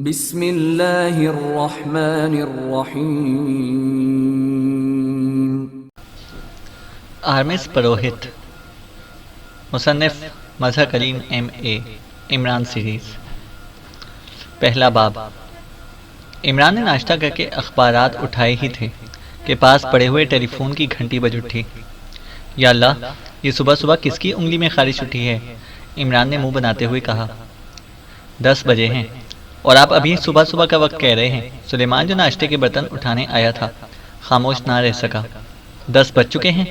بسم اللہ الرحمن الرحیم۔ آرمس پروہت، مصنف مظہر کریم M.A. عمران سیریز۔ پہلا باب۔ عمران نے ناشتہ کر کے اخبارات اٹھائے ہی تھے کہ پاس پڑے ہوئے ٹیلی فون کی گھنٹی بج اٹھی۔ یا اللہ، یہ صبح صبح کس کی انگلی میں خارش اٹھی ہے؟ عمران نے منہ بناتے ہوئے کہا۔ 10 بجے ہیں اور آپ ابھی صبح صبح کا وقت کہہ رہے ہیں۔ سلیمان جو ناشتے کے برتن اٹھانے آیا تھا خاموش نہ رہ سکا۔ 10 بج چکے ہیں؟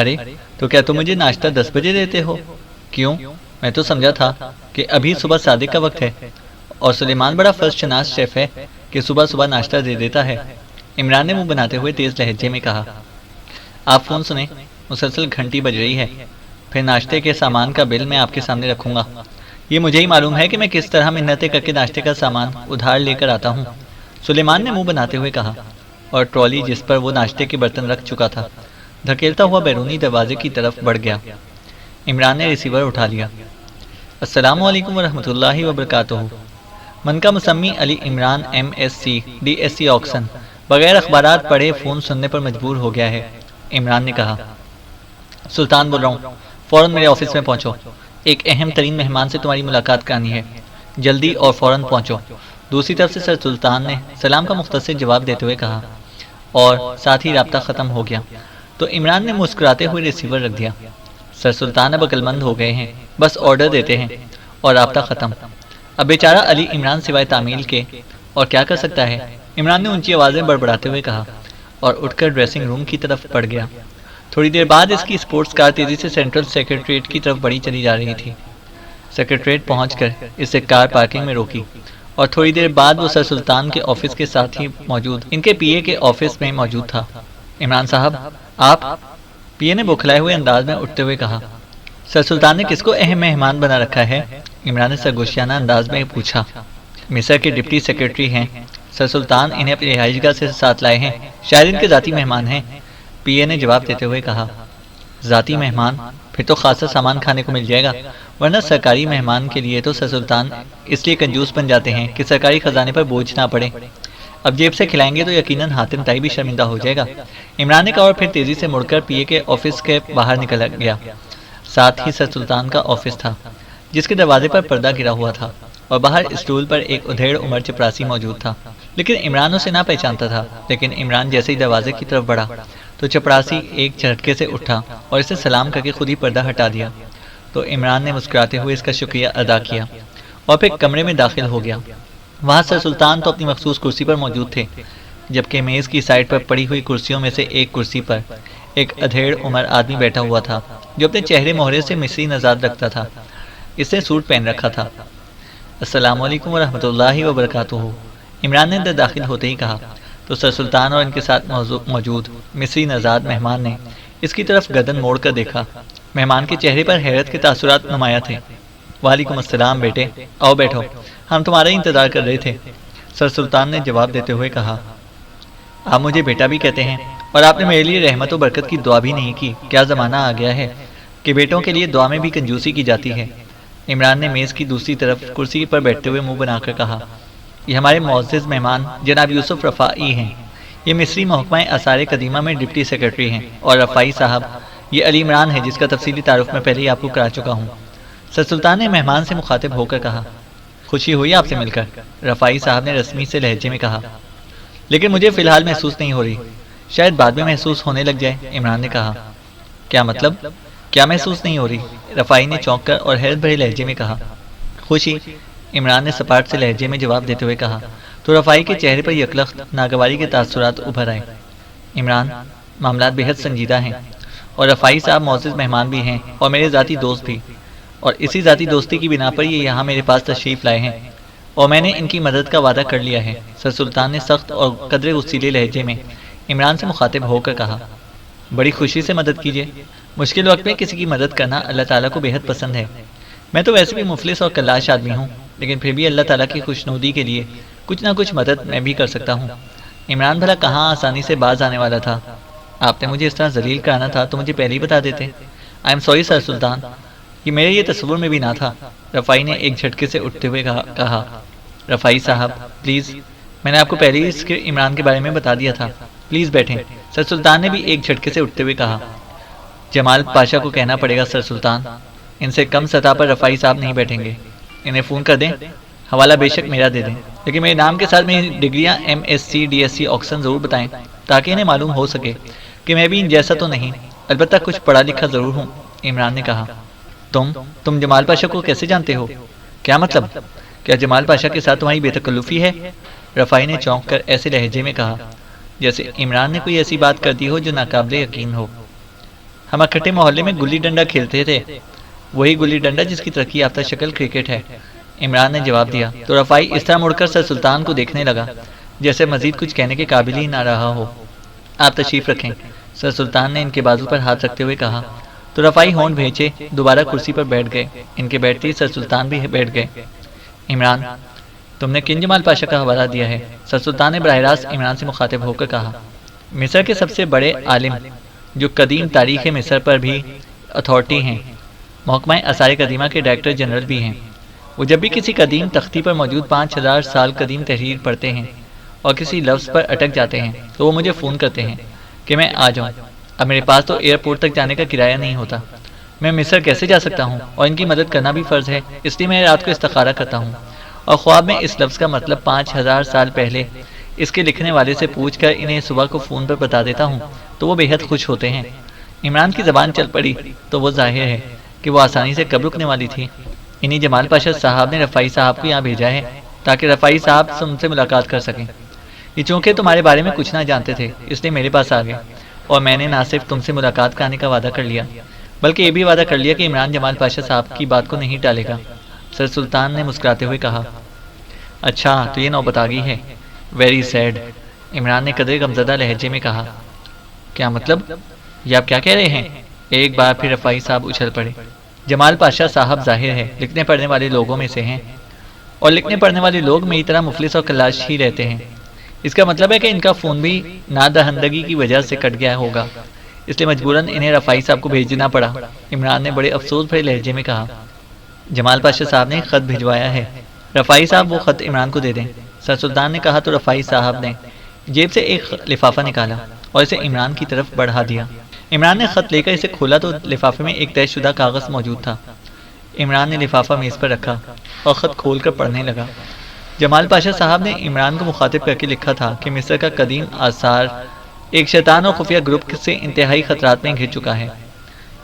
ارے تو کیا تم مجھے ناشتہ 10 بجے دیتے ہو؟ کیوں؟ میں تو سمجھا تھا کہ ابھی صبح صادق کا وقت ہے اور سلیمان بڑا فرض شناس شیف ہے کہ صبح صبح ناشتہ دے دیتا ہے۔ عمران نے منہ بناتے ہوئے تیز لہجے میں کہا۔ آپ فون سنیں، مسلسل گھنٹی بج رہی ہے، پھر ناشتے کے سامان کا بل میں آپ کے سامنے رکھوں گا۔ یہ مجھے ہی معلوم ہے کہ میں کس طرح منتیں کر کے ناشتے کا سامان ادھار لے کر آتا ہوں، سلیمان نے منہ بناتے ہوئے کہا، اور ٹرالی جس پر وہ ناشتے کے برتن رکھ چکا تھا دھکیلتا ہوا بیرونی دروازے کی طرف بڑھ گیا۔ عمران نے ریسیور اٹھا لیا۔ السلام علیکم ورحمۃ اللہ وبرکاتہ۔ من کا مسمی علی عمران MSc DSc آکسن بغیر اخبارات پڑھے فون سننے پر مجبور ہو گیا ہے۔ عمران نے کہا، سلطان بول رہا ہوں، فوراً میرے آفس میں پہنچو، ایک اہم ترین مہمان سے تمہاری ملاقات کرانی ہے، جلدی اور فوراً پہنچو۔ دوسری طرف سے سر سلطان نے سلام کا مختصر جواب دیتے ہوئے کہا، اور ساتھ ہی رابطہ ختم ہو گیا تو عمران نے مسکراتے ہوئے ریسیور رکھ دیا۔ سر سلطان اب عقل مند ہو گئے ہیں، بس آرڈر دیتے ہیں اور رابطہ ختم۔ اب بیچارہ علی عمران سوائے تعمیل کے اور کیا کر سکتا ہے؟ عمران نے اونچی آوازیں بڑبڑاتے ہوئے کہا اور اٹھ کر ڈریسنگ روم کی طرف بڑھ گیا۔ تھوڑی دیر بعد اس کی اسپورٹس کار تیزی سے سینٹرل سیکریٹریٹ کی طرف بڑھی چلی جا رہی تھی۔ سیکریٹریٹ پہنچ کر اسے کار پارکنگ میں روکی اور تھوڑی دیر بعد وہ سر سلطان کے آفس کے ساتھ ہی موجود ان کے PA کے آفس میں موجود تھا۔ عمران صاحب، آپ؟ PA نے بوکھلائے ہوئے انداز میں اٹھتے ہوئے کہا۔ سر سلطان نے کس کو اہم مہمان بنا رکھا ہے؟ عمران نے سرگوشیانہ انداز میں پوچھا۔ مصر کے ڈپٹی سیکریٹری ہیں سر سلطان، انہیں اپنی رہائش گاہ سے ساتھ لائے ہیں، شاید ان کے ذاتی مہمان ہیں، PA نے جواب دیتے ہوئے کہا۔ ذاتی مہمان؟ پھر تو خاصا سامان کھانے کو مل جائے گا، ورنہ سرکاری مہمان کے لیے تو سر سلطان اس لیے کنجوس بن جاتے ہیں کہ سرکاری خزانے پر بوجھ نہ پڑے۔ اب جیب سے کھلائیں گے تو یقیناً حاتم طائی بھی شرمندہ ہو جائے گا، عمران نے کہا اور پھر تیزی سے مڑ کر PA کے آفس کے باہر نکل گیا۔ ساتھ ہی سر سلطان کا آفس تھا جس کے دروازے پر پردہ گرا ہوا تھا اور باہر اسٹول پر ایک ادھیڑ عمر چپراسی موجود تھا، لیکن عمران اسے نہ پہچانتا تھا۔ لیکن عمران جیسے ہی دروازے کی طرف بڑھا تو چپراسی ایک جھٹکے سے اٹھا اور اسے سلام کر کے خود ہی پردہ ہٹا دیا، تو عمران نے مسکراتے ہوئے اس کا شکریہ ادا کیا اور پھر کمرے میں داخل ہو گیا۔ وہاں سر سلطان تو اپنی مخصوص کرسی پر موجود تھے، جبکہ میز کی سائڈ پر پڑی ہوئی کرسیوں میں سے ایک کرسی پر ایک ادھیڑ عمر آدمی بیٹھا ہوا تھا جو اپنے چہرے مہرے سے مصری نژاد رکھتا تھا۔ اس نے سوٹ پہن رکھا تھا۔ السلام علیکم ورحمۃ اللہ وبرکاتہ، عمران نے اندر داخل ہوتے ہی کہا تو سر سلطان اور ان کے ساتھ موجود مصری نژاد مہمان نے اس کی طرف گردن موڑ کر دیکھا۔ مہمان کے چہرے پر حیرت کے تاثرات نمایاں تھے۔ وعلیکم السلام بیٹے، آؤ بیٹھو، ہم تمہارا ہی انتظار کر رہے تھے، سر سلطان نے جواب دیتے ہوئے کہا۔ آپ مجھے بیٹا بھی کہتے ہیں اور آپ نے میرے لیے رحمت و برکت کی دعا بھی نہیں کی۔ کیا زمانہ آ گیا ہے کہ بیٹوں کے لیے دعا میں بھی کنجوسی کی جاتی ہے؟ عمران نے میز کی دوسری طرف کرسی پر بیٹھتے ہوئے منہ بنا کر کہا۔ یہ ہمارے معزز مہمان جناب یوسف رفاعی ہیں، یہ مصری محکمہ آثار قدیمہ میں ڈپٹی سیکریٹری ہیں، اور رفاعی صاحب یہ علی عمران ہے جس کا تفصیلی تعارف میں پہلے ہی آپ کو کرا چکا ہوں، سر سلطان نے مہمان سے مخاطب ہو کر کہا۔ خوشی ہوئی آپ سے مل کر، رفاعی صاحب نے رسمی سے لہجے میں کہا، لیکن مجھے فی الحال محسوس نہیں ہو رہی، شاید بعد میں محسوس ہونے لگ جائے، عمران نے کہا۔ کیا مطلب؟ کیا محسوس نہیں ہو رہی؟ رفاعی نے چونک کر اور حیرت بھرے لہجے میں کہا۔ خوشی، عمران نے سپاٹ سے لہجے میں جواب دیتے ہوئے کہا تو رفاعی کے چہرے پر یکلخت ناگواری کے تاثرات ابھر آئے۔ عمران، معاملات بے حد سنجیدہ ہیں اور رفاعی صاحب معزز مہمان بھی ہیں اور میرے ذاتی دوست بھی، اور اسی ذاتی دوستی کی بنا پر یہ یہاں میرے پاس تشریف لائے ہیں اور میں نے ان کی مدد کا وعدہ کر لیا ہے، سر سلطان نے سخت اور قدرے غصیلے لہجے میں عمران سے مخاطب ہو کر کہا۔ بڑی خوشی سے مدد کیجیے، مشکل وقت میں کسی کی مدد کرنا اللہ تعالیٰ کو بے حد پسند ہے۔ میں تو ویسے بھی مفلس اور کلاش آدمی ہوں، لیکن پھر بھی اللہ تعالیٰ کی خوشنودی کے لیے کچھ نہ کچھ مدد میں بھی کر سکتا ہوں۔ عمران بھلا کہاں آسانی سے باز آنے والا تھا؟ آپ نے مجھے اس طرح ذلیل کرانا تھا تو مجھے پہلے ہی بتا دیتے۔ آئی ایم سوری سر سلطان، یہ میرے یہ تصور میں بھی نہ تھا، رفاعی نے ایک جھٹکے سے اٹھتے ہوئے کہا۔ رفائی صاحب پلیز، میں نے آپ کو پہلے ہی اس کے عمران کے بارے میں بتا دیا تھا، پلیز بیٹھیں، سر سلطان نے بھی ایک جھٹکے سے اٹھتے ہوئے کہا۔ جمال پاشا کو کہنا پڑے گا سر سلطان، ان سے کم سطح پر رفائی صاحب نہیں بیٹھیں گے، انہیں فون کر دیں، حوالہ بے شک میرا دے دیں، لیکن میرے نام کے ساتھ میری ڈگریاں MS سی DSc آکسن ضرور بتائیں تاکہ انہیں معلوم ہو سکے کہ میں بھی ان جیسا تو نہیں، البتہ کچھ پڑھا لکھا ضرور ہوں۔ عمران نے کہا، تم جمال پاشا کو کیسے جانتے ہو؟ کیا مطلب؟ کیا جمال پاشا کے ساتھ تمہاری بے تکلفی ہے؟ رفائی نے چونک کر ایسے لہجے میں کہا جیسے عمران نے کوئی ایسی بات کر دی ہو جو ناقابل یقین ہو۔ ہم اکٹھے محلے میں گلی ڈنڈا کھیلتے تھے، وہی گلی ڈنڈا جس کی ترقی یافتہ شکل کرکٹ ہے، عمران نے جواب دیا تو رفائی اس طرح مڑ کر سر سلطان کو دیکھنے لگا جیسے مزید کچھ کہنے کے قابل ہی نہ رہا ہو۔ آپ تشریف رکھیں، سر سلطان نے ان کے بازو پر ہاتھ رکھتے ہوئے کہا تو رفائی ہونٹ بھینچے دوبارہ کرسی پر بیٹھ گئے۔ ان کے بیٹھتے ہی سر سلطان بھی بیٹھ گئے۔ عمران، تم نے کن جمال پاشا کا حوالہ دیا ہے؟ سر سلطان نے براہ راست عمران سے مخاطب ہو کر کہا، مصر کے سب سے بڑے عالم جو قدیم تاریخ مصر پر بھی اتھارٹی ہیں، محکمہ آثار قدیمہ کے ڈائریکٹر جنرل بھی ہیں۔ وہ جب بھی کسی قدیم تختی پر موجود 5000 سال قدیم تحریر پڑھتے ہیں اور کسی لفظ پر اٹک جاتے ہیں تو وہ مجھے فون کرتے ہیں کہ میں آ جاؤں۔ اب میرے پاس تو ایئرپورٹ تک جانے کا کرایہ نہیں ہوتا، میں مصر کیسے جا سکتا ہوں؟ اور ان کی مدد کرنا بھی فرض ہے، اس لیے میں رات کو استخارہ کرتا ہوں اور خواب میں اس لفظ کا مطلب 5000 سال پہلے اس کے لکھنے والے سے پوچھ کر انہیں صبح کو فون پر بتا دیتا ہوں تو وہ بے حد خوش ہوتے ہیں۔ عمران کی زبان چل پڑی تو وہ ظاہر ہے کہ وہ آسانی سے کب رکنے والی تھی۔ انہی جمال پاشا صاحب نے رفائی صاحب کو یہاں بھیجا ہے تاکہ رفائی صاحب تم سے ملاقات کر سکیں۔ یہ چونکہ تمہارے بارے میں کچھ نہ جانتے تھے اس لیے میرے پاس آ گئے، اور میں نے نہ صرف تم سے ملاقات کرانے کا وعدہ کر لیا بلکہ یہ بھی وعدہ کر لیا کہ عمران جمال پاشا صاحب کی بات کو نہیں ٹالے گا۔ سر سلطان نے مسکراتے ہوئے کہا، اچھا تو یہ نوبت آ گئی ہے، ویری سیڈ۔ عمران نے قدرے غمزدہ لہجے میں کہا، کیا مطلب؟ یہ آپ کیا کہہ رہے ہیں؟ ایک بار پھر رفائی صاحب اچھل پڑے۔ جمال پاشا صاحب ظاہر ہے لکھنے پڑھنے والے لوگوں میں سے ہیں، اور لکھنے پڑھنے والے لوگ میری طرح مفلس اور کلاش ہی رہتے ہیں۔ اس کا مطلب ہے کہ ان کا فون بھی نادہندگی کی وجہ سے کٹ گیا ہوگا، اس لیے مجبوراً انہیں رفائی صاحب کو بھیجنا پڑا۔ عمران نے بڑے افسوس بھرے لہجے میں کہا، جمال پاشا صاحب نے خط بھجوایا ہے، رفائی صاحب وہ خط عمران کو دے دیں۔ سر سلطان نے کہا تو رفائی صاحب نے جیب سے ایک لفافہ نکالا اور اسے عمران کی طرف بڑھا دیا۔ عمران نے خط لے کر اسے کھولا تو لفافے میں ایک طے شدہ کاغذ موجود تھا۔ عمران نے لفافہ میز پر رکھا اور خط کھول کر پڑھنے لگا۔ جمال پاشا صاحب نے عمران کو مخاطب کر کے لکھا تھا کہ مصر کا قدیم آثار ایک شیطان اور خفیہ گروپ سے انتہائی خطرات میں گھر چکا ہے۔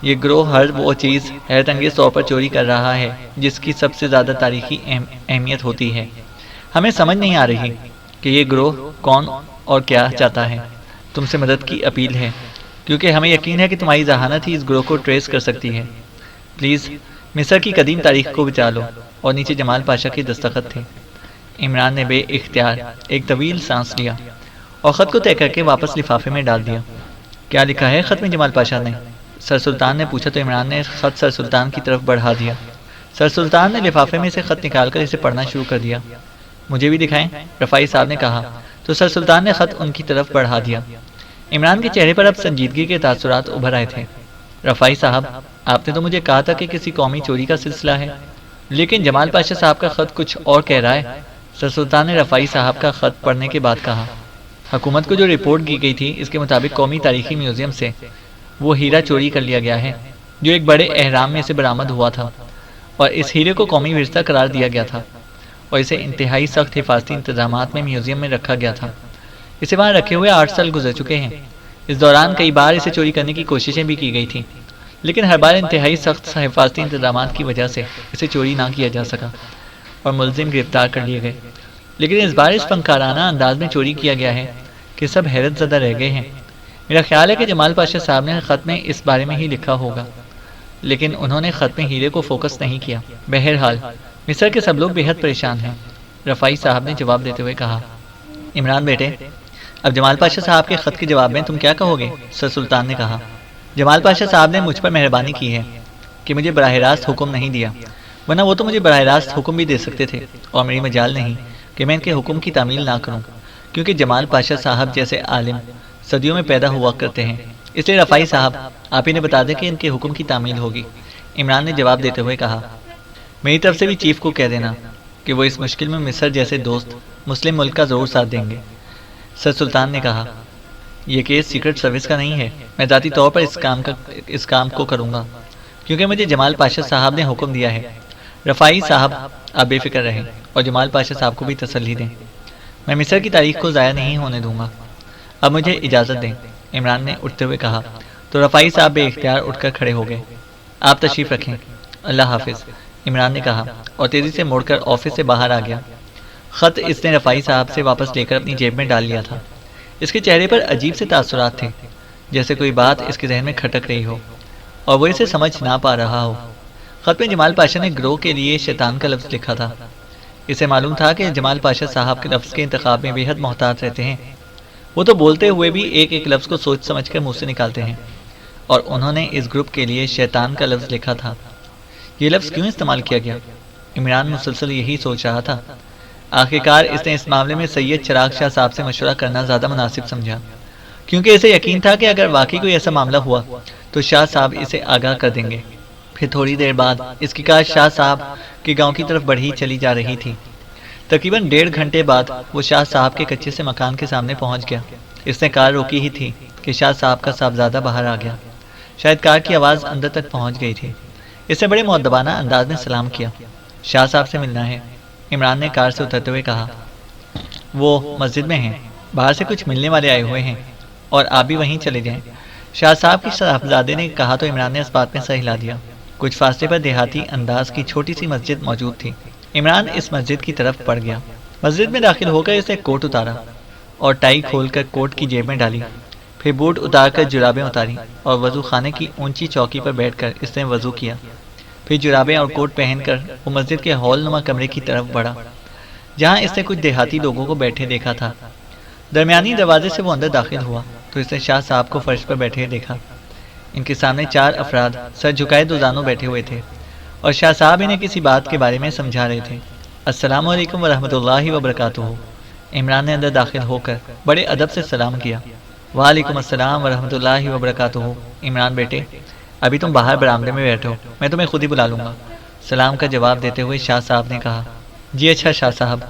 یہ گروہ ہر وہ چیز حیرت انگیز طور پر چوری کر رہا ہے جس کی سب سے زیادہ تاریخی اہمیت ہوتی ہے۔ ہمیں سمجھ نہیں آ رہی کہ یہ گروہ کون اور کیا چاہتا ہے۔ تم سے مدد کی اپیل ہے کیونکہ ہمیں یقین ہے کہ تمہاری ذہانت ہی اس گروہ کو ٹریس کر سکتی ہے۔ پلیز مصر کی قدیم تاریخ کو بچا لو۔ اور نیچے جمال پاشا کے دستخط تھے۔ عمران نے بے اختیار ایک طویل سانس لیا اور خط کو طے کر کے واپس لفافے میں ڈال دیا۔ کیا لکھا ہے خط میں جمال پاشا نے؟ سر سلطان نے پوچھا تو عمران نے خط سر سلطان کی طرف بڑھا دیا۔ سر سلطان نے لفافے میں سے خط نکال کر اسے پڑھنا شروع کر دیا۔ مجھے بھی دکھائیں، رفائی صاحب نے کہا تو سر سلطان نے خط ان کی طرف بڑھا دیا۔ عمران کے چہرے پر اب سنجیدگی کے تاثرات ابھر آئے تھے۔ رفائی صاحب، آپ نے تو مجھے کہا تھا کہ کسی قومی چوری کا سلسلہ ہے، لیکن جمال پاشا صاحب کا خط کچھ اور کہہ رہا ہے۔ سر سلطان نے رفائی صاحب کا خط پڑھنے کے بعد کہا، حکومت کو جو رپورٹ کی گئی تھی اس کے مطابق قومی تاریخی میوزیم سے وہ ہیرا چوری کر لیا گیا ہے جو ایک بڑے اہرام میں سے برآمد ہوا تھا، اور اس ہیرے کو قومی ورثہ قرار دیا گیا تھا اور اسے انتہائی سخت حفاظتی انتظامات میں میوزیم میں رکھا گیا تھا۔ اسے وہاں رکھے ہوئے 8 سال گزر چکے ہیں۔ اس دوران کئی بار اسے چوری کرنے کی کوششیں بھی کی گئی تھیں، لیکن ہر بار انتہائی سخت حفاظتی انتظامات کی وجہ سے اسے چوری نہ کیا جا سکا اور ملزم گرفتار کر لیے گئے۔ لیکن اس بار اس فنکارانہ انداز میں چوری کیا گیا ہے کہ سب حیرت زدہ رہ گئے ہیں۔ میرا خیال ہے کہ جمال پاشا صاحب نے خط میں اس بارے میں ہی لکھا ہوگا، لیکن انہوں نے خط میں ہیرے کو فوکس نہیں کیا۔ بہرحال مصر کے سب لوگ بے حد پریشان ہیں، رفائی صاحب نے جواب دیتے ہوئے کہا۔ عمران بیٹے، اب جمال پاشا صاحب کے خط کے جواب میں تم کیا کہو گے؟ سر سلطان نے کہا۔ جمال پاشا صاحب نے مجھ پر مہربانی کی ہے کہ مجھے براہ راست حکم نہیں دیا، ورنہ وہ تو مجھے براہ راست حکم بھی دے سکتے تھے، اور میری مجال نہیں کہ میں ان کے حکم کی تعمیل نہ کروں، کیونکہ جمال پاشا صاحب جیسے عالم صدیوں میں پیدا ہوا کرتے ہیں۔ اس لیے رفائی صاحب، آپ انہیں بتا دیں کہ ان کے حکم کی تعمیل ہوگی۔ عمران نے جواب دیتے ہوئے کہا، میری طرف سے بھی چیف کو کہہ دینا کہ وہ اس مشکل میں مصر جیسے دوست مسلم ملک کا ضرور ساتھ دیں گے۔ سر سلطان نے کہا، یہ کیس سیکرٹ سروس کا نہیں ہے، میں ذاتی طور پر اس کام کو کروں گا، کیونکہ مجھے جمال پاشا صاحب نے حکم دیا ہے۔ رفاعی صاحب، آپ بے فکر رہیں اور جمال پاشا صاحب کو بھی تسلی دیں، میں مصر کی تاریخ کو ضائع نہیں ہونے دوں گا۔ اب مجھے اجازت دیں، عمران نے اٹھتے ہوئے کہا۔ تو رفاعی صاحب بے اختیار اٹھ کر کھڑے ہو گئے۔ آپ تشریف رکھیں، اللہ حافظ، عمران نے کہا اور تیزی سے مڑ کر آفس سے باہر آ گیا۔ خط اس نے رفاعی صاحب سے واپس لے کر اپنی جیب میں ڈال لیا تھا۔ اس کے چہرے پر عجیب سے تاثرات تھے، جیسے کوئی بات اس کے ذہن میں کھٹک رہی ہو اور وہ اسے سمجھ نہ پا رہا ہو۔ خط میں جمال پاشا نے گروہ کے لیے شیطان کا لفظ لکھا تھا۔ اسے معلوم تھا کہ جمال پاشا صاحب کے لفظ کے انتخاب میں بے حد محتاط رہتے ہیں۔ وہ تو بولتے ہوئے بھی ایک ایک لفظ کو سوچ سمجھ کر منہ سے نکالتے ہیں، اور انہوں نے اس گروپ کے لیے شیطان کا لفظ لکھا تھا۔ یہ لفظ کیوں استعمال کیا گیا؟ عمران مسلسل یہی سوچ رہا تھا۔ آخرکار اس نے اس معاملے میں سید چراغ شاہ صاحب سے مشورہ کرنا زیادہ مناسب سمجھا، کیونکہ اسے یقین تھا کہ اگر واقعی کوئی ایسا معاملہ ہوا تو شاہ صاحب اسے آگاہ کر دیں گے۔ پھر تھوڑی دیر بعد اس کی کار شاہ صاحب کے گاؤں کی طرف بڑھی چلی جا رہی تھی۔ تقریباً 1.5 گھنٹے بعد وہ شاہ صاحب کے کچے سے مکان کے سامنے پہنچ گیا۔ اس نے کار روکی ہی تھی کہ شاہ صاحب کا صاحبزادہ باہر آ گیا۔ شاید کار کی آواز اندر تک پہنچ گئی تھی۔ اس نے بڑے مؤدبانہ انداز میں سلام کیا۔ شاہ صاحب سے ملنا ہے، عمران نے کار سے اترتے ہوئے کہا۔ وہ مسجد میں ہیں، باہر سے کچھ ملنے والے آئے ہوئے ہیں، اور آپ بھی وہیں چلے جائیں، شاہ صاحب کی صاحبزادے نے کہا تو عمران نے اس بات میں سر ہلا دیا۔ کچھ فاصلے پر دیہاتی انداز کی چھوٹی سی مسجد موجود تھی۔ عمران اس مسجد کی طرف بڑھ گیا۔ مسجد میں داخل ہو کر اس نے کوٹ اتارا اور ٹائی کھول کر کوٹ کی جیب میں ڈالی، پھر بوٹ اتار کر جرابیں اتاری اور وضو خانے کی اونچی چوکی پر بیٹھ کر اس نے وضو کیا۔ پھر جرابیں اور کوٹ پہن کر وہ مسجد کے ہال نما کمرے کی طرف بڑھا، جہاں اس نے کچھ دیہاتی لوگوں کو بیٹھے دیکھا تھا۔ درمیانی دروازے سے وہ اندر داخل ہوا تو اس نے شاہ صاحب کو فرش پر بیٹھے دیکھا۔ ان کے سامنے 4 افراد سر جھکائے دوزانوں بیٹھے ہوئے تھے، اور شاہ صاحب انہیں کسی بات کے بارے میں سمجھا رہے تھے۔ السلام علیکم ورحمۃ اللہ وبرکاتہ۔ عمران نے اندر داخل ہو کر بڑے ادب سے سلام کیا۔ وعلیکم السلام ورحمۃ اللہ وبرکاتہ۔ عمران بیٹے، ابھی تم باہر برآمدے میں بیٹھو، میں تمہیں خود ہی بلا لوں گا، سلام کا جواب دیتے ہوئے شاہ صاحب نے کہا۔ جی اچھا شاہ صاحب،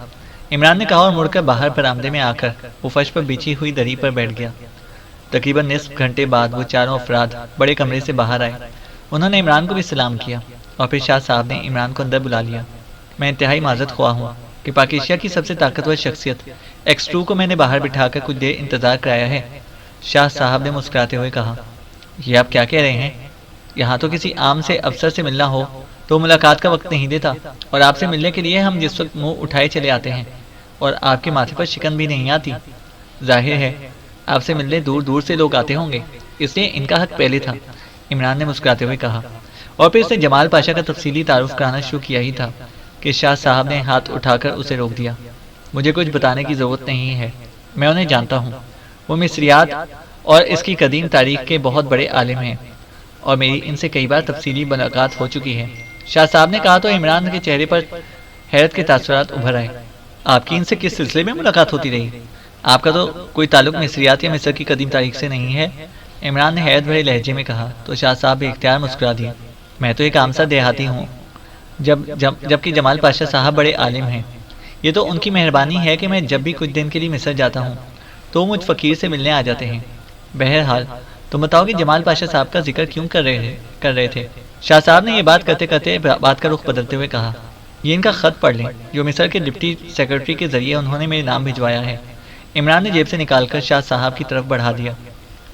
عمران نے کہا اور مڑ کر باہر برآمدے میں آ کر وہ فرش پر بچھی ہوئی دری پر بیٹھ گیا۔ تقریباً نصف گھنٹے بعد وہ چاروں افراد بڑے کمرے سے باہر آئے۔ انہوں نے عمران کو بھی سلام کیا اور پھر شاہ صاحب نے عمران کو اندر بلا لیا۔ میں انتہائی معذرت خواہ ہوں کہ پاکیشیا کی سب سے طاقتور شخصیت X2 کو میں نے باہر بٹھا کر کچھ دیر انتظار کرایا ہے، شاہ صاحب نے مسکراتے ہوئے کہا۔ یہ آپ کیا کہہ رہے ہیں؟ یہاں تو کسی عام سے افسر سے ملنا ہو تو ملاقات کا وقت نہیں دیتا، اور آپ سے ملنے کے لیے ہم جس وقت منہ اٹھائے چلے آتے ہیں اور آپ کے ماتھے پر شکن بھی نہیں آتی۔ ظاہر ہے آپ سے ملنے دور دور سے لوگ آتے ہوں گے، اس لیے ان کا حق پہلے تھا، عمران نے مسکراتے ہوئے کہا، اور پھر اس نے جمال پاشا کا تفصیلی تعارف کرانا شروع کیا ہی تھا کہ شاہ صاحب نے ہاتھ اٹھا کر اسے روک دیا۔ مجھے کچھ بتانے کی ضرورت نہیں ہے، میں انہیں جانتا ہوں، وہ مصریات اور اس کی قدیم تاریخ کے بہت بڑے عالم ہیں، اور میری ان سے کئی بار تفصیلی ملاقات ہو چکی ہے۔ شاہ صاحب نے کہا تو عمران کے چہرے پر حیرت کے تاثرات ابھر آئے۔ آپ کی ان سے کس سلسلے میں ملاقات ہوتی رہی؟ آپ کا تو کوئی تعلق مصریات یا مصر کی قدیم تاریخ سے نہیں ہے، عمران نے حیرت بھرے لہجے میں کہا تو شاہ صاحب بے اختیار مسکرا دیا۔ میں تو ایک عام سا دیہاتی ہوں، جبکہ جمال پاشا صاحب بڑے عالم ہیں۔ یہ تو ان کی مہربانی ہے کہ میں جب بھی کچھ دن کے لیے مصر جاتا ہوں تو مجھ فقیر سے ملنے آ جاتے ہیں۔ بہرحال تم بتاؤ کہ جمال پاشا صاحب کا ذکر کیوں کر رہے تھے؟ شاہ صاحب نے یہ بات کرتے کرتے بات کا رخ بدلتے ہوئے کہا، یہ ان کا خط پڑھ لیں جو مصر کے ڈپٹی سیکرٹری کے ذریعے انہوں نے میرے نام بھجوایا ہے۔ عمران نے جیب سے نکال کر شاہ صاحب کی طرف بڑھا دیا۔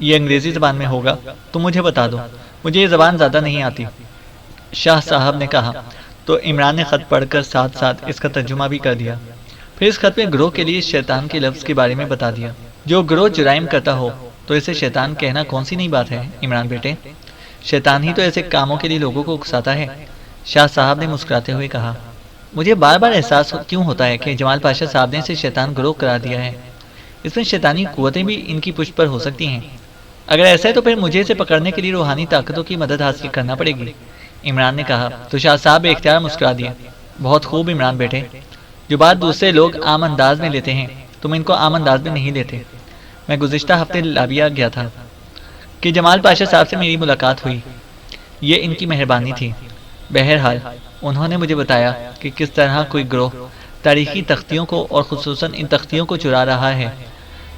یہ انگریزی زبان میں ہوگا، تم مجھے بتا دو، مجھے یہ زبان زیادہ نہیں آتی، شاہ صاحب نے کہا۔ تو عمران نے خط پڑھ کر ساتھ ساتھ اس کا ترجمہ بھی کر دیا۔ پھر اس خط میں گروہ کے لیے شیطان کے لفظ کے بارے میں بتا دیا۔ جو گروہ جرائم کرتا ہو تو اسے شیطان کہنا کون سی نئی بات ہے عمران بیٹے؟ شیطان ہی تو ایسے کاموں کے لیے لوگوں کو اکساتا ہے، شاہ صاحب نے مسکراتے ہوئے کہا۔ مجھے بار بار احساس کیوں ہوتا ہے کہ جمال پاشا صاحب نے اسے شیطان گروہ قرار دیا ہے؟ اس میں شیطانی قوتیں بھی ان کی پشت پر ہو سکتی ہیں۔ اگر ایسا ہے تو پھر مجھے اسے پکڑنے کے لیے روحانی طاقتوں کی مدد حاصل کرنا پڑے گی، عمران نے کہا تو شاہ صاحب بے اختیار مسکرا دیا۔ بہت خوب عمران بیٹے، جو بات دوسرے لوگ عام انداز میں لیتے ہیں تم ان کو عام انداز میں نہیں لیتے۔ میں گزشتہ ہفتے لابیا گیا تھا کہ جمال پاشا صاحب سے میری ملاقات ہوئی، یہ ان کی مہربانی تھی۔ بہرحال انہوں نے مجھے بتایا کہ کس طرح کوئی گروہ تاریخی تختیوں کو اور خصوصاً ان تختیوں کو چرا رہا ہے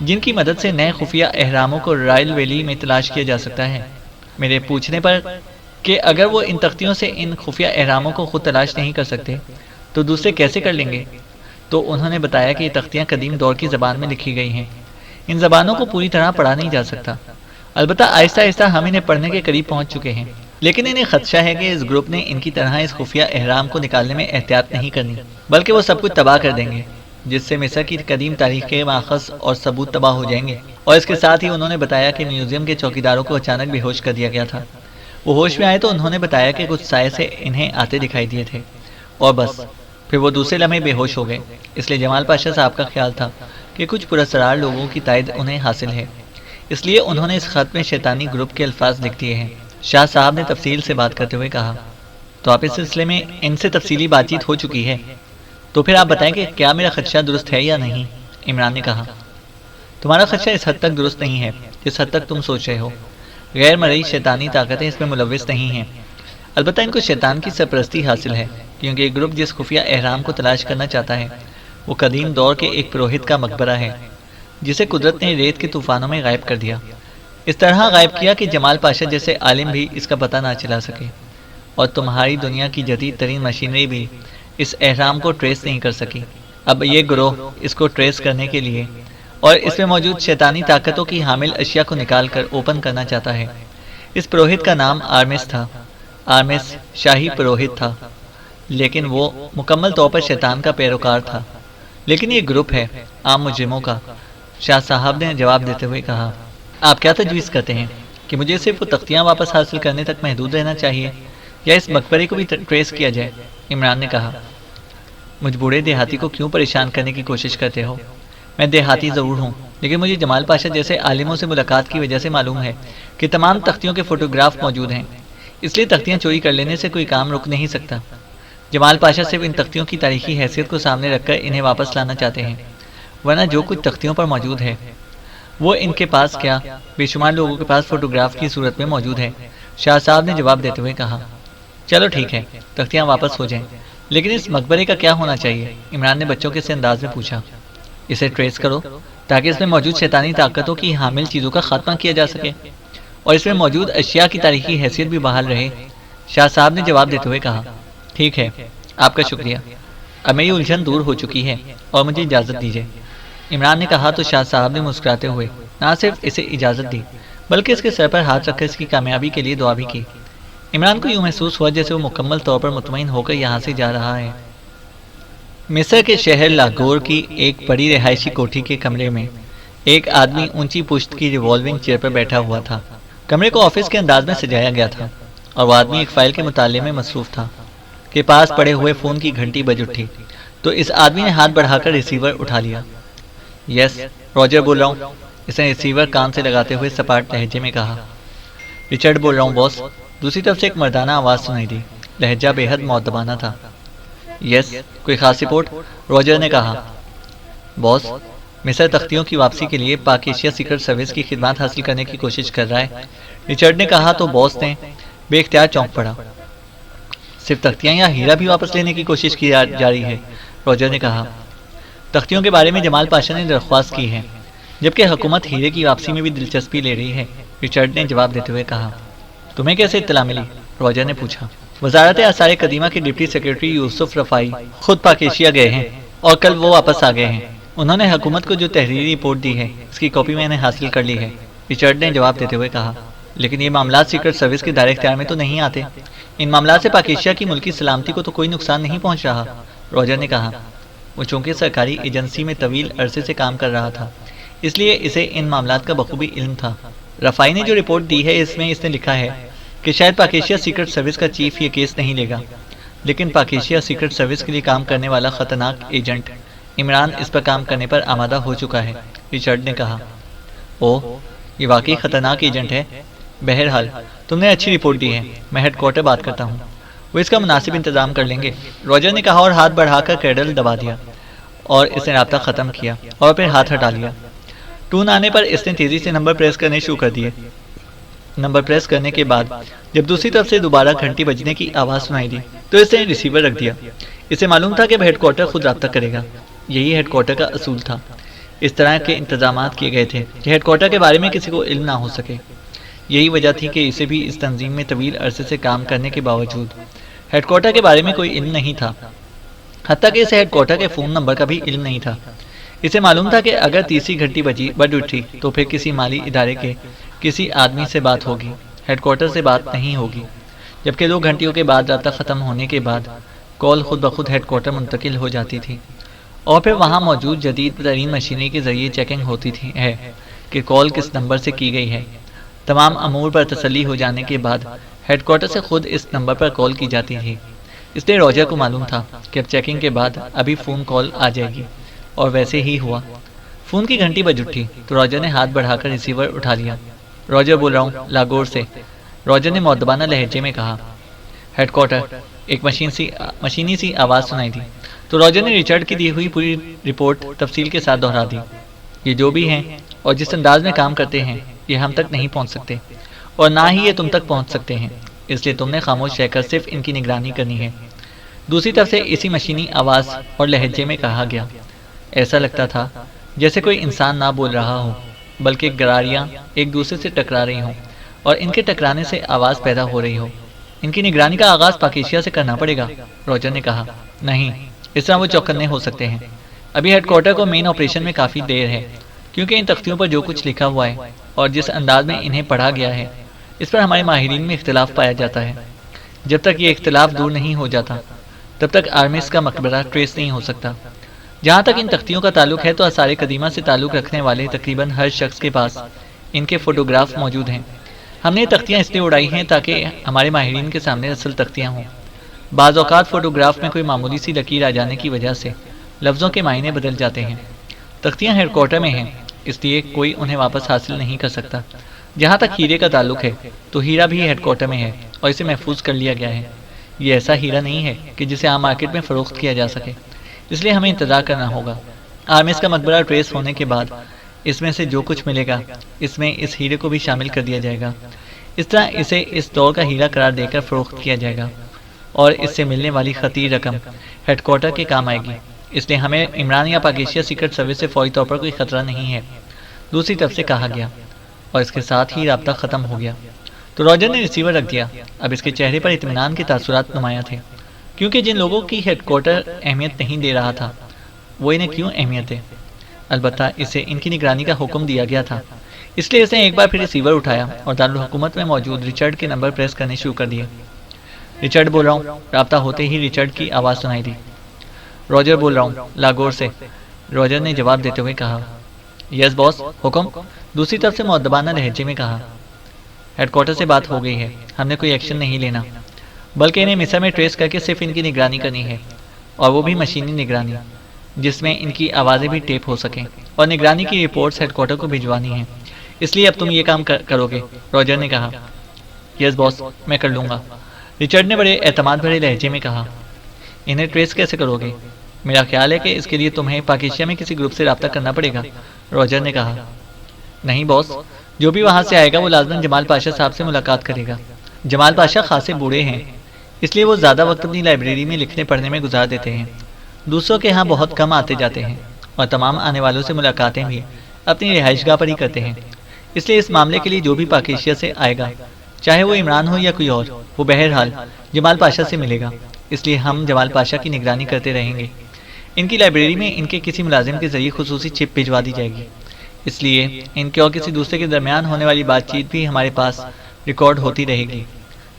جن کی مدد سے نئے خفیہ اہراموں کو رائل ویلی میں تلاش کیا جا سکتا ہے۔ میرے پوچھنے پر کہ اگر وہ ان تختیوں سے ان خفیہ اہراموں کو خود تلاش نہیں کر سکتے تو دوسرے کیسے کر لیں گے، تو انہوں نے بتایا کہ یہ تختیاں قدیم دور کی زبان میں لکھی گئی ہیں، ان زبانوں کو پوری طرح پڑھا نہیں جا سکتا، البتہ آہستہ آہستہ ہم انہیں پڑھنے کے قریب پہنچ چکے ہیں، لیکن انہیں خدشہ ہے کہ اس گروپ نے ان کی طرح اس خفیہ اہرام کو نکالنے میں احتیاط نہیں کرنی، بلکہ وہ سب کچھ تباہ کر دیں گے، جس سے مصر کی قدیم تاریخ کے ماخذ اور ثبوت تباہ ہو جائیں گے۔ اور اس کے ساتھ ہی انہوں نے بتایا کہ میوزیم کے چوکیداروں کو اچانک بے ہوش کر دیا گیا تھا۔ وہ ہوش میں آئے تو انہوں نے بتایا کہ کچھ سائے سے انہیں آتے دکھائی دیے تھے اور بس پھر وہ دوسرے لمحے بے ہوش ہو گئے۔ اس لیے جمال پاشا صاحب کا خیال تھا کہ کچھ پراسرار لوگوں کی تائید انہیں حاصل ہے، اس لیے انہوں نے اس خط میں شیطانی گروپ کے الفاظ لکھ دیے ہیں۔ شاہ صاحب نے تفصیل سے بات کرتے ہوئے کہا، تو آپ اس سلسلے میں ان سے تفصیلی بات چیت ہو چکی ہے، تو پھر آپ بتائیں کہ کیا میرا خدشہ درست ہے یا نہیں؟ عمران نے کہا، تمہارا خدشہ اس حد تک درست نہیں ہے جس حد تک تم سوچ رہے ہو، غیر مرئی شیطانی طاقتیں اس میں ملوث نہیں ہیں، البتہ ان کو شیطان کی سرپرستی حاصل ہے، کیونکہ یہ گروپ جس خفیہ اہرام کو تلاش کرنا چاہتا ہے وہ قدیم دور کے ایک پروہت کا مقبرہ ہے جسے قدرت نے ریت کے طوفانوں میں غائب کر دیا، اس طرح غائب کیا کہ جمال پاشا جیسے عالم بھی اس کا پتہ نہ چلا سکے، اور تمہاری دنیا کی جدید ترین مشینری بھی اس اہرام کو ٹریس نہیں کر سکی۔ اب یہ گروہ اس کو ٹریس کرنے کے لیے اور اس میں موجود شیطانی طاقتوں کی حامل اشیاء کو نکال کر اوپن کرنا چاہتا ہے۔ اس پروہت کا نام آرمس تھا۔ آرمس شاہی پروہت تھا، لیکن وہ مکمل طور پر شیطان کا پیروکار تھا، لیکن یہ گروپ ہے عام مجرموں کا۔ شاہ صاحب نے جواب دیتے ہوئے کہا، آپ کیا تجویز کرتے ہیں کہ مجھے صرف وہ تختیاں واپس حاصل کرنے تک محدود رہنا چاہیے یا اس مقبرے کو بھی ٹریس کیا جائے؟ عمران نے کہا، مجھ بوڑھے دیہاتی کو کیوں پریشان کرنے کی کوشش کرتے ہو؟ میں دیہاتی ضرور ہوں، لیکن مجھے جمال پاشا جیسے عالموں سے ملاقات کی وجہ سے معلوم ہے کہ تمام تختیوں کے فوٹوگراف موجود ہیں، اس لیے تختیاں چوری کر لینے سے کوئی کام رک نہیں سکتا۔ جمال پاشا صرف ان تختیوں کی تاریخی حیثیت کو سامنے رکھ کر انہیں واپس لانا چاہتے ہیں، ورنہ جو کچھ تختیوں پر موجود ہے وہ ان کے پاس کیا بے شمار لوگوں کے پاس فوٹوگراف کی صورت میں موجود ہے۔ شاہ صاحب نے جواب دیتے ہوئے کہا، چلو ٹھیک ہے، تختیاں واپس ہو جائیں، لیکن اس مقبرے کا کیا ہونا چاہیے؟ عمران نے بچوں کے سے انداز میں پوچھا۔ اسے ٹریس کرو تاکہ اس میں موجود شیطانی طاقتوں کی حامل چیزوں کا خاتمہ کیا جا سکے اور اس میں موجود اشیاء کی تاریخی حیثیت بھی بحال رہے۔ شاہ صاحب نے جواب دیتے ہوئے کہا، ٹھیک ہے، آپ کا شکریہ، اب میری الجھن دور ہو چکی ہے اور مجھے اجازت دیجیے۔ عمران نے کہا تو شاہ صاحب نے مسکراتے ہوئے نہ صرف اسے اجازت دی بلکہ اس کے سر پر ہاتھ رکھ کر اس کی کامیابی کے لیے دعا بھی کی۔ عمران کو یوں محسوس ہوا جیسے وہ مکمل طور پر مطمئن ہو کر یہاں سے جا رہا ہے۔ مصر کے شہر لاہور کی ایک بڑی رہائشی کوٹھی کے کمرے میں ایک آدمی اونچی پشت کی ریوالونگ چیئر پر بیٹھا ہوا تھا۔ کمرے کو آفس کے انداز میں سجایا گیا تھا اور وہ آدمی ایک فائل کے مطالعے میں مصروف تھا کہ پاس پڑے ہوئے فون کی گھنٹی بج اٹھی تو اس آدمی نے ہاتھ بڑھا کر ریسیور اٹھا لیا۔ یس، روجر بول رہا ہوں، اس نے ریسیور کان سے لگاتے ہوئے سپاٹ لہجے میں کہا۔ رچرڈ بول رہا ہوں باس، دوسری طرف سے ایک مردانہ آواز سنائی دی، لہجہ بے حد مؤدبانہ تھا۔ یس، کوئی خاص رپورٹ؟ روجر نے کہا۔ باس، مصر تختیوں کی واپسی کے لیے پاک ایشیا سیکرٹ سروس کی خدمات حاصل کرنے کی کوشش کر رہا ہے، رچرڈ نے کہا تو باس نے بے اختیار چونک پڑا۔ صرف تختیاں یا ہیرا بھی واپس لینے کی کوشش کی جا رہی ہے، روجر نے کہا۔ تختیوں کے بارے میں جمال پاشا نے درخواست کی ہے، جبکہ حکومت ہیرے کی واپسی میں بھی دلچسپی لے رہی ہے، رچرڈ نے جواب دیتے ہوئے کہا۔ تمہیں کیسے اطلاع ملی؟ روجر نے پوچھا۔ وزارت آثار قدیمہ کے ڈپٹی سیکرٹری یوسف رفائی خود پاک ایشیا گئے ہیں اور کل وہ واپس آ گئے ہیں۔ انہوں نے حکومت کو جو تحریری رپورٹ دی ہے اس کی کاپی میں نے حاصل کر لی ہے، رچرڈ نے جواب دیتے ہوئے کہا۔ لیکن یہ معاملات سیکرٹ سروس کے دائرہ اختیار میں تو نہیں آتے، ان معاملات سے پاک ایشیا کی ملکی سلامتی کو تو کوئی نقصان نہیں پہنچ رہا، روجر نے کہا۔ وہ چونکہ سرکاری ایجنسی میں طویل عرصے سے کام کر رہا تھا اس لیے اسے ان معاملات کا بخوبی علم تھا۔ رفائی نے جو رپورٹ دی ہے اس میں اس نے لکھا ہے کہ شاید پاک ایشیا سیکرٹ سروس کا چیف یہ کیس نہیں لے گا، لیکن پاک ایشیا سیکرٹ سروس کے لیے کام کرنے والا خطرناک ایجنٹ عمران اس پر کام کرنے پر آمادہ ہو چکا ہے، رچرڈ نے کہا۔ اوہ، یہ واقعی خطرناک ایجنٹ ہے۔ بہرحال تم نے اچھی رپورٹ دی ہے، میں ہیڈ کوارٹر بات کرتا ہوں، وہ اس کا مناسب انتظام کر لیں گے، روجر نے کہا اور ہاتھ بڑھا کر کیڈل دبا دیا اور اس نے رابطہ ختم کیا اور پھر ہاتھ ہٹا لیا۔ ٹون آنے پر اس نے تیزی سے نمبر پریس کرنے شروع کر دیے۔ نمبر پریس کرنے کے بعد جب دوسری طرف سے دوبارہ گھنٹی بجنے کی آواز سنائی دی تو اس نے ریسیور رکھ دیا۔ اسے معلوم تھا کہ اب ہیڈ کوارٹر خود رابطہ کرے گا۔ یہی ہیڈ کوارٹر کا اصول تھا۔ اس طرح کے انتظامات کیے گئے تھے کہ ہیڈ کوارٹر کے بارے میں کسی کو علم نہ ہو سکے۔ یہی وجہ تھی کہ اسے بھی اس تنظیم میں طویل عرصے سے کام کرنے کے باوجود ہیڈ کوارٹر کے بارے میں کوئی علم نہیں تھا، حتیٰ کہ اسے ہیڈ کوارٹر کے فون نمبر کا بھی علم نہیں تھا۔ اسے معلوم تھا کہ اگر تیسری گھنٹی بج اٹھی تو پھر کسی مالی ادارے کے کسی آدمی سے بات ہوگی، ہیڈ کوارٹر سے بات نہیں ہوگی، جبکہ 2 گھنٹیوں کے بعد رابطہ ختم ہونے کے بعد کال خود بخود ہیڈ کوارٹر منتقل ہو جاتی تھی، اور پھر وہاں موجود جدید ترین مشینری کے ذریعے چیکنگ ہوتی تھی کہ کال کس نمبر سے کی گئی ہے۔ تمام امور پر تسلی ہو جانے کے بعد ہیڈ کوارٹر سے خود اس نمبر پر کال کی جاتی تھی۔ اس لیے روجر کو معلوم تھا کہ اب چیکنگ کے بعد ابھی فون کال آ جائے گی، اور ویسے ہی ہوا۔ فون کی گھنٹی بج اٹھی تو روجر نے ہاتھ بڑھا کر ریسیور اٹھا لیا۔ روجر بول رہا ہوں، لاگور سے، روجر نے مؤدبانہ لہجے میں کہا۔ ہیڈ کوارٹر، ایک مشینی سی آواز سنائی دی تو روجر نے ریچارڈ کی دی ہوئی پوری رپورٹ تفصیل کے ساتھ دہرا دی۔ یہ جو بھی ہیں اور جس انداز میں کام کرتے ہیں یہ ہم تک نہیں پہنچ سکتے، اور نہ ہی یہ تم تک پہنچ سکتے ہیں، اس لیے تم نے خاموش رہ کر صرف ان کی نگرانی کرنی ہے۔ دوسری طرف سے اسی مشینی آواز اور لہجے میں کہا گیا۔ ایسا لگتا تھا جیسے کوئی انسان نہ بول رہا ہو، بلکہ گراریاں ایک دوسرے سے ٹکرا رہی ہوں اور ان کے ٹکرانے سے آواز پیدا ہو رہی ہو۔ ان کی نگرانی کا آغاز پاکیشیا سے کرنا پڑے گا، روجر نے کہا۔ نہیں، اس طرح وہ چوکنے ہو سکتے ہیں۔ ابھی ہیڈ کوارٹر کو مین آپریشن میں کافی دیر ہے، کیونکہ ان تختیوں پر جو کچھ لکھا ہوا ہے اور جس انداز میں انہیں پڑھا گیا ہے اس پر ہمارے ماہرین میں اختلاف پایا جاتا ہے۔ جب تک یہ اختلاف دور نہیں ہو جاتا تب تک آرمس کا مقبرہ ٹریس نہیں ہو سکتا۔ جہاں تک ان تختیوں کا تعلق ہے تو آثار قدیمہ سے تعلق رکھنے والے تقریباً ہر شخص کے پاس ان کے فوٹوگراف موجود ہیں۔ ہم نے یہ تختیاں اس لیے اڑائی ہیں تاکہ ہمارے ماہرین کے سامنے اصل تختیاں ہوں۔ بعض اوقات فوٹوگراف میں کوئی معمولی سی لکیر آ جانے کی وجہ سے لفظوں کے معنی بدل جاتے ہیں۔ تختیاں ہیڈ کوارٹر میں ہیں، اس لیے کوئی انہیں واپس حاصل نہیں کر سکتا۔ جہاں تک ہیرے کا تعلق ہے تو ہیرا بھی ہیڈ کوارٹر میں ہے اور اسے محفوظ کر لیا گیا ہے۔ یہ ایسا ہیرا نہیں ہے کہ جسے عام مارکیٹ میں فروخت کیا جا سکے، اس لیے ہمیں انتظار کرنا ہوگا۔ آرمس کا مقبرہ ٹریس ہونے کے بعد اس میں سے جو کچھ ملے گا اس میں اس ہیرے کو بھی شامل کر دیا جائے گا۔ اس طرح اسے اس دور کا ہیرا قرار دے کر فروخت کیا جائے گا، اور اس سے ملنے والی خطیر رقم ہیڈ کوارٹر کے کام آئے گی۔ اس لیے ہمیں عمران یا پاکیشیا سیکرٹ سروس سے فوری طور پر کوئی خطرہ نہیں ہے، دوسری طرف سے کہا گیا، اور اس کے ساتھ ہی رابطہ ختم ہو گیا۔ تو روجر نے ریسیور رکھ دیا۔ اب اس کے چہرے پر اطمینان کے تاثرات نمایاں تھے، کیونکہ جن لوگوں کی ہیڈ کوارٹر اہمیت نہیں دے رہا تھا وہ انہیں کیوں اہمیت دے؟ البتہ اسے ان کی نگرانی کا حکم دیا گیا تھا، اس لیے اس نے ایک بار پھر ریسیور اٹھایا اور دارالحکومت میں موجود ریچارڈ کے نمبر پریس کرنے شروع کر دیے۔ ریچارڈ بول رہا ہوں، رابطہ ہوتے ہی ریچارڈ کی آواز سنائی دی۔ روجر بول رہا ہوں، لاگور سے، روجر نے جواب دیتے ہوئے کہا۔ یس باس، حکم، دوسری طرف سے مؤدبانہ لہجے میں کہا۔ ہیڈ کوارٹر سے بات ہو گئی ہے، ہم نے کوئی ایکشن نہیں لینا، بلکہ انہیں مصر میں ٹریس کر کے صرف ان کی نگرانی کرنی ہے، اور وہ بھی مشینی نگرانی، جس میں ان کی آوازیں بھی ٹیپ ہو سکیں، اور نگرانی کی رپورٹس ہیڈ کوارٹر کو بھجوانی ہیں۔ اس لیے اب تم یہ کام کرو گے، روجر نے کہا۔ یس باس، میں کر لوں گا، ریچارڈ نے بڑے اعتماد بھرے لہجے میں کہا۔ انہیں ٹریس کیسے کرو گے؟ میرا خیال ہے کہ اس کے لیے تمہیں پاکیشیا میں کسی گروپ سے رابطہ کرنا پڑے گا، روجر نے کہا۔ نہیں باس، جو بھی وہاں سے آئے گا وہ لازماً جمال پاشا صاحب سے ملاقات کرے گا۔ جمال پاشا خاصے بوڑھے ہیں، اس لیے وہ زیادہ وقت اپنی لائبریری میں لکھنے پڑھنے میں گزار دیتے ہیں، دوسروں کے ہاں بہت کم آتے جاتے ہیں، اور تمام آنے والوں سے ملاقاتیں بھی اپنی رہائش گاہ پر ہی کرتے ہیں۔ اس لیے اس معاملے کے لیے جو بھی پاکیشیا سے آئے گا، چاہے وہ عمران ہو یا کوئی اور، وہ بہرحال جمال پاشا سے ملے گا۔ اس لیے ہم جمال پاشا کی نگرانی کرتے رہیں گے۔ ان کی لائبریری میں ان کے کسی ملازم کے ذریعے خصوصی چپ بھجوا دی جائے گی، اس لیے ان کے اور کسی دوسرے کے درمیان ہونے والی بات چیت بھی ہمارے پاس ریکارڈ ہوتی رہے گی۔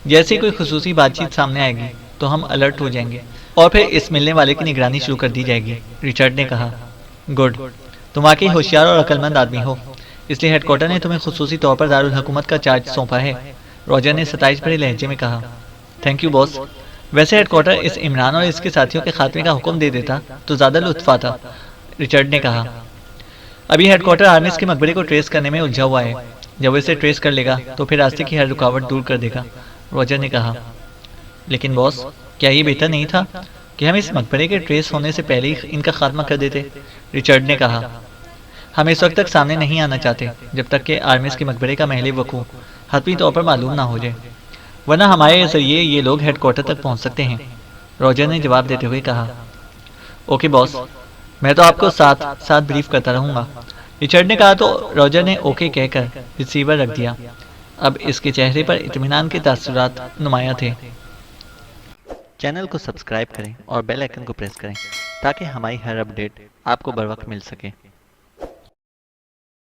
جیسے کوئی خصوصی بات چیت سامنے آئے گی تو ہم الرٹ ہو جائیں گے، اور پھر اس ملنے والے کی نگرانی شروع کر دی جائے گی، ریچارڈ نے کہا۔ گڈ، تم واقعی ہوشیار اور عقل مند آدمی ہو، اس لیے ہیڈ کوارٹر نے تمہیں خصوصی طور پر دارالحکومت کا چارج سونپا ہے، روجر نے ستائش بھرے لہجے میں کہا۔ تھینک یو باس، ویسے ہیڈ کوارٹر اس عمران اور اس کے ساتھیوں کے خاتمے کا حکم دے دیتا تو زیادہ لطف آتا، ریچارڈ نے کہا۔ ابھی ہیڈ کوارٹر آرمس کے مقبرے کو ٹریس کرنے میں الجھا ہوا ہے، جب وہ اسے ٹریس کر لے گا تو پھر راستے کی ہر رکاوٹ دور کر دے گا، روجر نے کہا۔ لیکن باس، کیا یہ بہتر نہیں تھا کہ ہم اس مقبرے کے ٹریس ہونے سے پہلے ہی ان کا خاتمہ کر دیتے؟ ریچارڈ نے کہا۔ ہم اس وقت تک سامنے نہیں آنا چاہتے جب تک کہ آرمس کے مقبرے کا محل وقوع حتمی طور پر معلوم نہ ہو جائے، ورنہ ہمارے ذریعے یہ لوگ ہیڈ کوارٹر تک پہنچ سکتے ہیں۔ روجر نے جواب دیتے ہوئے کہا، اوکے باس، میں تو آپ کو ساتھ ساتھ بریف کرتا رہوں گا۔ رچرڈ نے کہا تو روجر نے اوکے کہہ کر ریسیور رکھ دیا۔ اب اس کے چہرے پر اطمینان کے تاثرات نمایاں تھے۔ چینل کو سبسکرائب کریں اور بیل آئیکن کو پریس کریں تاکہ ہماری ہر اپڈیٹ آپ کو بر وقت مل سکے۔